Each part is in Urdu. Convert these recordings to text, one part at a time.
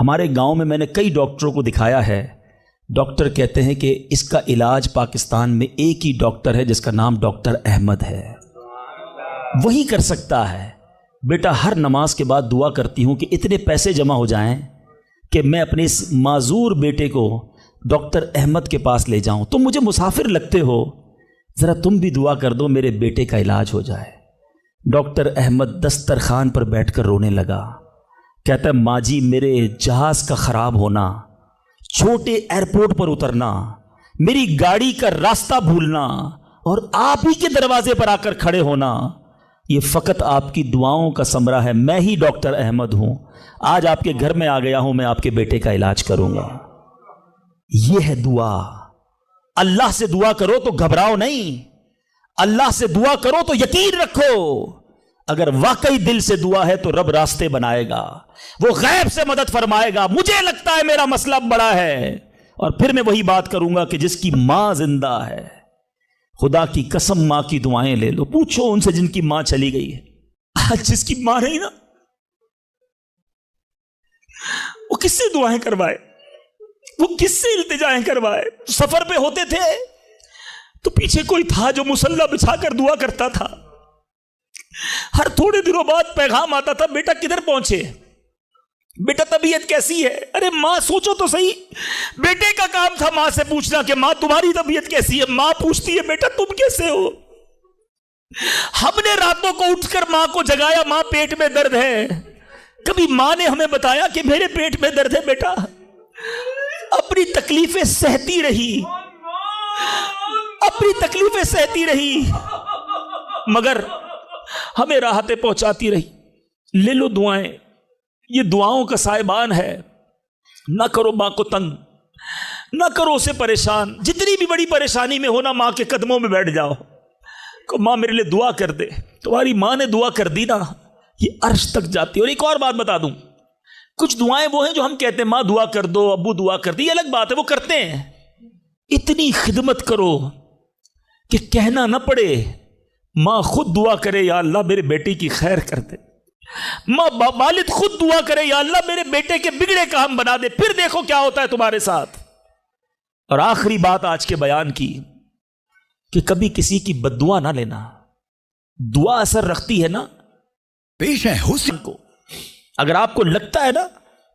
ہمارے گاؤں میں میں نے کئی ڈاکٹروں کو دکھایا ہے، ڈاکٹر کہتے ہیں کہ اس کا علاج پاکستان میں ایک ہی ڈاکٹر ہے جس کا نام ڈاکٹر احمد ہے، وہی کر سکتا ہے۔ بیٹا ہر نماز کے بعد دعا کرتی ہوں کہ اتنے پیسے جمع ہو جائیں کہ میں اپنے اس معذور بیٹے کو ڈاکٹر احمد کے پاس لے جاؤں۔ تم مجھے مسافر لگتے ہو، ذرا تم بھی دعا کر دو میرے بیٹے کا علاج ہو جائے۔ ڈاکٹر احمد دسترخوان پر بیٹھ کر رونے لگا، کہتا ہے ماں جی میرے جہاز کا خراب ہونا، چھوٹے ایئرپورٹ پر اترنا، میری گاڑی کا راستہ بھولنا اور آپ ہی کے دروازے پر آ کر کھڑے ہونا، یہ فقط آپ کی دعاؤں کا ثمرہ ہے۔ میں ہی ڈاکٹر احمد ہوں، آج آپ کے گھر میں آ گیا ہوں، میں آپ کے بیٹے کا علاج کروں گا۔ یہ ہے دعا۔ اللہ سے دعا کرو تو گھبراؤ نہیں، اللہ سے دعا کرو تو یقین رکھو اگر واقعی دل سے دعا ہے تو رب راستے بنائے گا، وہ غیب سے مدد فرمائے گا۔ مجھے لگتا ہے میرا مسئلہ بڑا ہے، اور پھر میں وہی بات کروں گا کہ جس کی ماں زندہ ہے، خدا کی قسم ماں کی دعائیں لے لو، پوچھو ان سے جن کی ماں چلی گئی ہے۔ آج جس کی ماں نہیں نا، وہ کس سے دعائیں کروائے، وہ کس سے التجائیں کروائے؟ سفر پہ ہوتے تھے تو پیچھے کوئی تھا جو مصلی بچھا کر دعا کرتا تھا، ہر تھوڑے دنوں بعد پیغام آتا تھا بیٹا کدھر پہنچے، بیٹا طبیعت کیسی ہے؟ ارے ماں سوچو تو صحیح، بیٹے کا کام تھا ماں سے پوچھنا کہ ماں تمہاری طبیعت کیسی ہے، ماں پوچھتی ہے بیٹا تم کیسے ہو؟ ہم نے راتوں کو اٹھ کر ماں کو جگایا، ماں پیٹ میں درد ہے، کبھی ماں نے ہمیں بتایا کہ میرے پیٹ میں درد ہے؟ بیٹا اپنی تکلیفیں سہتی رہی، اپنی تکلیفیں سہتی رہی، مگر ہمیں راحتیں پہنچاتی رہی۔ لے لو دعائیں، یہ دعاؤں کا سائبان ہے۔ نہ کرو ماں کو تنگ، نہ کرو اسے پریشان، جتنی بھی بڑی پریشانی میں ہونا ماں کے قدموں میں بیٹھ جاؤ کہ ماں میرے لیے دعا کر دے۔ تمہاری ماں نے دعا کر دی نا، یہ عرش تک جاتی ہے۔ اور ایک اور بات بتا دوں، کچھ دعائیں وہ ہیں جو ہم کہتے ہیں ماں دعا کر دو، ابو دعا کر دی، یہ الگ بات ہے، وہ کرتے ہیں۔ اتنی خدمت کرو کہ کہنا نہ پڑے، ماں خود دعا کرے یا اللہ میرے بیٹے کی خیر کر دے، ماں والد خود دعا کرے یا اللہ میرے بیٹے کے بگڑے کام بنا دے، پھر دیکھو کیا ہوتا ہے تمہارے ساتھ۔ اور آخری بات آج کے بیان کی کہ کبھی کسی کی بد دعا نہ لینا، دعا اثر رکھتی ہے نا۔ پیش ہے حسن کو اگر آپ کو لگتا ہے نا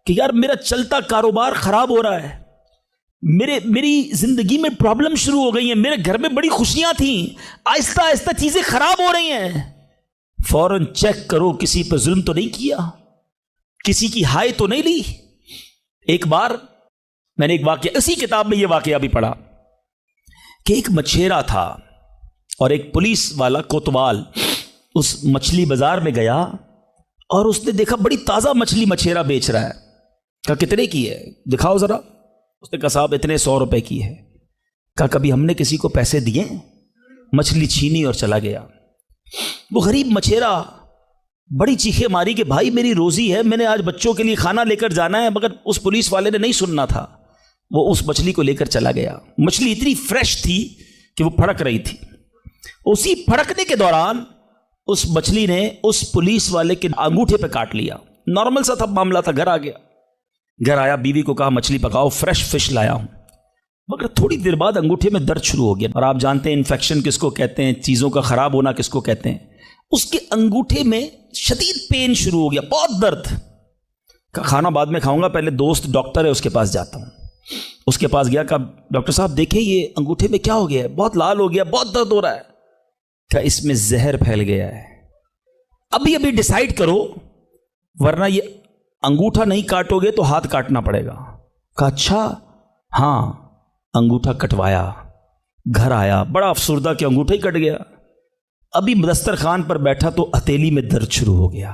کہ یار میرا چلتا کاروبار خراب ہو رہا ہے، میری زندگی میں پرابلم شروع ہو گئی ہیں، میرے گھر میں بڑی خوشیاں تھیں، آہستہ آہستہ چیزیں خراب ہو رہی ہیں، فوراً چیک کرو کسی پر ظلم تو نہیں کیا، کسی کی ہائے تو نہیں لی۔ ایک بار میں نے ایک واقعہ، اسی کتاب میں یہ واقعہ بھی پڑھا کہ ایک مچھیرا تھا اور ایک پولیس والا کوتوال اس مچھلی بازار میں گیا اور اس نے دیکھا بڑی تازہ مچھلی مچھیرا بیچ رہا ہے، کہا کتنے کی ہے دکھاؤ ذرا، اس نے کہا صاحب اتنے 100 روپے کی ہے۔ کہا کبھی ہم نے کسی کو پیسے دیے؟ مچھلی چھینی اور چلا گیا۔ وہ غریب مچھیرا بڑی چیخیں ماری کہ بھائی میری روزی ہے، میں نے آج بچوں کے لیے کھانا لے کر جانا ہے، مگر اس پولیس والے نے نہیں سننا تھا، وہ اس مچھلی کو لے کر چلا گیا۔ مچھلی اتنی فریش تھی کہ وہ پھڑک رہی تھی، اسی پھڑکنے کے دوران اس مچھلی نے اس پولیس والے کے انگوٹھے پہ کاٹ لیا۔ نارمل سا تھا معاملہ تھا، گھر آ گیا، گھر آیا، بیوی کو کہا مچھلی پکاؤ، فریش فش لایا ہوں، مگر تھوڑی دیر بعد انگوٹھے میں درد شروع ہو گیا۔ اور آپ جانتے ہیں انفیکشن کس کو کہتے ہیں، چیزوں کا خراب ہونا کس کو کہتے ہیں۔ اس کے انگوٹھے میں شدید پین شروع ہو گیا، بہت درد۔ کھانا بعد میں کھاؤں گا، پہلے دوست ڈاکٹر ہے اس کے پاس جاتا ہوں۔ اس کے پاس گیا، کہا ڈاکٹر صاحب دیکھیں یہ انگوٹھے میں کیا ہو گیا ہے، بہت لال ہو گیا، بہت درد ہو رہا ہے۔ کہا اس میں زہر پھیل گیا ہے، ابھی ابھی ڈیسائیڈ کرو ورنہ یہ انگوٹھا نہیں کاٹو گے تو ہاتھ کاٹنا پڑے گا۔ کہا اچھا، ہاں۔ انگوٹھا کٹوایا، گھر آیا، بڑا افسردہ کہ انگوٹھا ہی کٹ گیا۔ ابھی دسترخوان پر بیٹھا تو ہتھیلی میں درد شروع ہو گیا،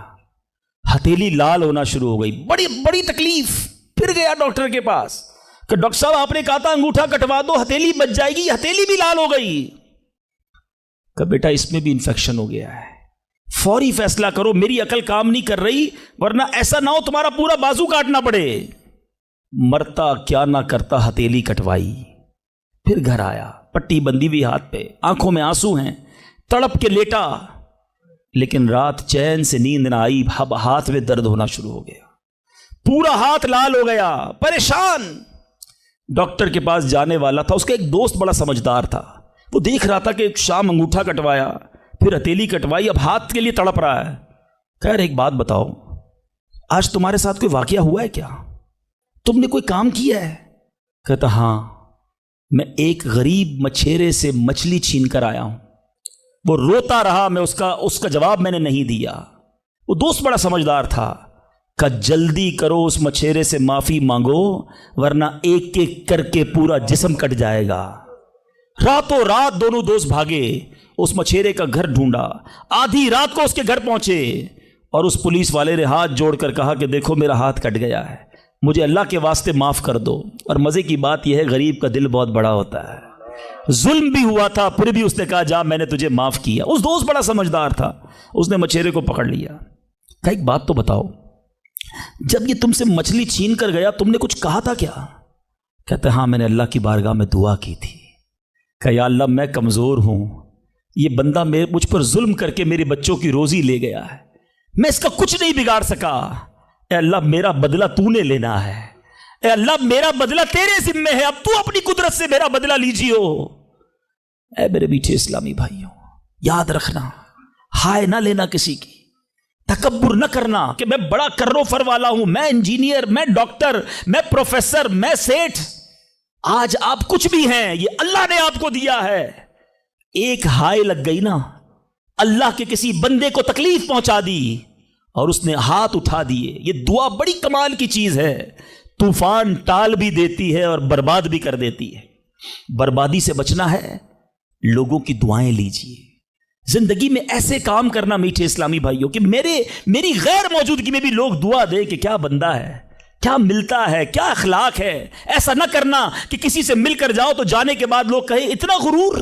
ہتھیلی لال ہونا شروع ہو گئی، بڑی بڑی تکلیف۔ پھر گیا ڈاکٹر کے پاس کہ ڈاکٹر صاحب آپ نے کہا تھا انگوٹھا کٹوا دو ہتھیلی بچ جائے گی، ہتھیلی بھی لال ہو گئی۔ کہ بیٹا اس میں بھی انفیکشن ہو گیا ہے، فوری فیصلہ کرو، میری عقل کام نہیں کر رہی، ورنہ ایسا نہ ہو تمہارا پورا بازو کاٹنا پڑے۔ مرتا کیا نہ کرتا، ہتھیلی کٹوائی، پھر گھر آیا، پٹی بندی ہوئی ہاتھ پہ، آنکھوں میں آنسو ہیں، تڑپ کے لیٹا، لیکن رات چین سے نیند نہ آئی، ہاتھ میں درد ہونا شروع ہو گیا۔ پورا ہاتھ لال ہو گیا, پریشان. ڈاکٹر کے پاس جانے والا تھا, اس کا ایک دوست بڑا سمجھدار تھا, وہ دیکھ رہا تھا کہ ایک شام انگوٹھا کٹوایا, پھر ہتھیلی کٹوائی, اب ہاتھ کے لیے تڑپ رہا ہے. خیر ایک بات بتاؤ, آج تمہارے ساتھ کوئی واقعہ ہوا ہے کیا؟ تم نے کوئی کام کیا ہے؟ کہتا ہاں, میں ایک غریب مچھیرے سے مچھلی چھین کر آیا ہوں. وہ روتا رہا, میں اس کا جواب میں نے نہیں دیا. وہ دوست بڑا سمجھدار تھا, کہ جلدی کرو اس مچھیرے سے معافی مانگو ورنہ ایک ایک کر کے پورا جسم کٹ جائے گا. راتوں رات دونوں دوست بھاگے, اس مچھیرے کا گھر ڈھونڈا, آدھی رات کو اس کے گھر پہنچے, اور اس پولیس والے نے ہاتھ جوڑ کر کہا کہ دیکھو میرا ہاتھ کٹ گیا ہے, مجھے اللہ کے واسطے معاف کر دو. اور مزے کی بات یہ ہے غریب کا دل بہت بڑا ہوتا ہے, ظلم بھی ہوا تھا پھر بھی اس نے کہا جا میں نے تجھے معاف کیا. اس دوست بڑا سمجھدار تھا, اس نے مچھیرے کو پکڑ لیا. کہا ایک بات تو بتاؤ, جب یہ تم سے مچھلی چھین کر گیا تم نے کچھ کہا تھا کیا؟ کہتا ہاں میں نے اللہ کی بارگاہ میں دعا کی تھی, کہ یا اللہ میں کمزور ہوں, یہ بندہ مجھ پر ظلم کر کے میرے بچوں کی روزی لے گیا ہے, میں اس کا کچھ نہیں بگاڑ سکا, اے اللہ میرا بدلہ تو نے لینا ہے, اے اللہ میرا بدلہ تیرے ذمے ہے, اب تو اپنی قدرت سے میرا بدلہ لیجیو. اے میرے میٹھے اسلامی بھائیوں, یاد رکھنا, ہائے نہ لینا کسی کی, تکبر نہ کرنا کہ میں بڑا کرو فر والا ہوں, میں انجینئر, میں ڈاکٹر, میں پروفیسر, میں سیٹھ. آج آپ کچھ بھی ہیں, یہ اللہ نے آپ کو دیا ہے. ایک ہائے لگ گئی نا, اللہ کے کسی بندے کو تکلیف پہنچا دی اور اس نے ہاتھ اٹھا دیے. یہ دعا بڑی کمال کی چیز ہے, طوفان ٹال بھی دیتی ہے اور برباد بھی کر دیتی ہے. بربادی سے بچنا ہے, لوگوں کی دعائیں لیجیے. زندگی میں ایسے کام کرنا میٹھے اسلامی بھائیوں کہ میری غیر موجودگی میں بھی لوگ دعا دے کہ کیا بندہ ہے, کیا ملتا ہے, کیا اخلاق ہے. ایسا نہ کرنا کہ کسی سے مل کر جاؤ تو جانے کے بعد لوگ کہیں اتنا غرور,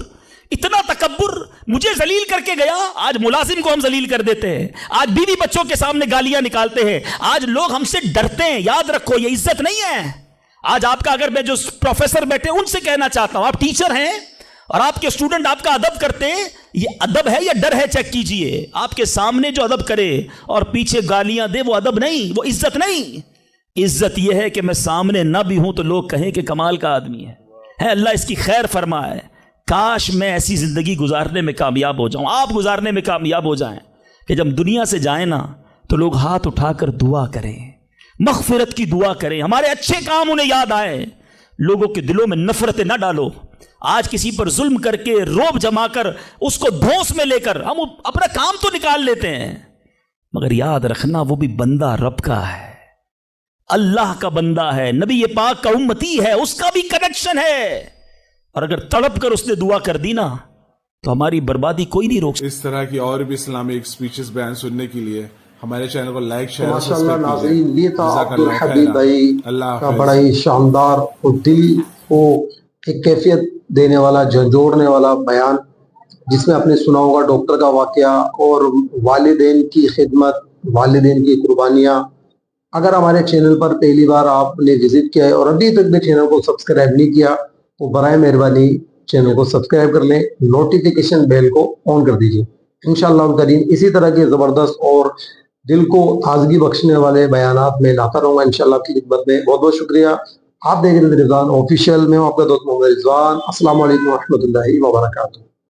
اتنا تکبر, مجھے ذلیل کر کے گیا. آج ملازم کو ہم ذلیل کر دیتے ہیں, آج بیوی بچوں کے سامنے گالیاں نکالتے ہیں, آج لوگ ہم سے ڈرتے ہیں. یاد رکھو یہ عزت نہیں ہے. آج آپ کا, اگر میں جو پروفیسر بیٹھے ان سے کہنا چاہتا ہوں, آپ ٹیچر ہیں اور آپ کے اسٹوڈنٹ آپ کا ادب کرتے ہیں, یہ ادب ہے یا ڈر ہے چیک کیجئے. آپ کے سامنے جو ادب کرے اور پیچھے گالیاں دے وہ ادب نہیں, وہ عزت نہیں. عزت یہ ہے کہ میں سامنے نہ بھی ہوں تو لوگ کہیں کہ کمال کا آدمی ہے, اللہ اس کی خیر فرمائے. کاش میں ایسی زندگی گزارنے میں کامیاب ہو جاؤں, آپ گزارنے میں کامیاب ہو جائیں کہ جب دنیا سے جائیں نا تو لوگ ہاتھ اٹھا کر دعا کریں, مغفرت کی دعا کریں, ہمارے اچھے کام انہیں یاد آئے. لوگوں کے دلوں میں نفرتیں نہ ڈالو. آج کسی پر ظلم کر کے, روب جما کر, اس کو دھوس میں لے کر ہم اپنا کام تو نکال لیتے ہیں, مگر یاد رکھنا وہ بھی بندہ رب کا ہے, اللہ کا بندہ ہے, نبی پاک کا امتی ہے, اس کا بھی کنیکشن ہے. اور اگر تڑپ کر اس نے دعا کر دی نا تو ہماری بربادی کوئی نہیں روک. اس طرح کی اور بھی اسلامک سپیچز بیان سننے کے لیے ہمارے چینل کو لائک, شیئر, ماشاءاللہ ناظرین, یہ تھا عبدالحبیب بھائی کا بڑا ہی شاندار اور دل کو ایک کیفیت دینے والا, جھنجھوڑنے والا بیان, جس میں آپ نے سنا ہوگا ڈاکٹر کا واقعہ اور والدین کی خدمت, والدین کی قربانیاں. اگر ہمارے چینل پر پہلی بار آپ نے وزٹ کیا ہے اور ابھی تک بھی چینل کو سبسکرائب نہیں کیا تو برائے مہربانی چینل کو سبسکرائب کر لیں, نوٹیفیکیشن بیل کو آن کر دیجیے. انشاءاللہ کریم اسی طرح کے زبردست اور دل کو تازگی بخشنے والے بیانات میں لاتا رہوں گا انشاءاللہ آپ کی خدمت میں. بہت بہت شکریہ. آپ دیکھ رہے ہیں رضوان آفیشیل, میں ہوں آپ کا دوست محمد رضوان. السلام علیکم ورحمۃ اللہ وبرکاتہ.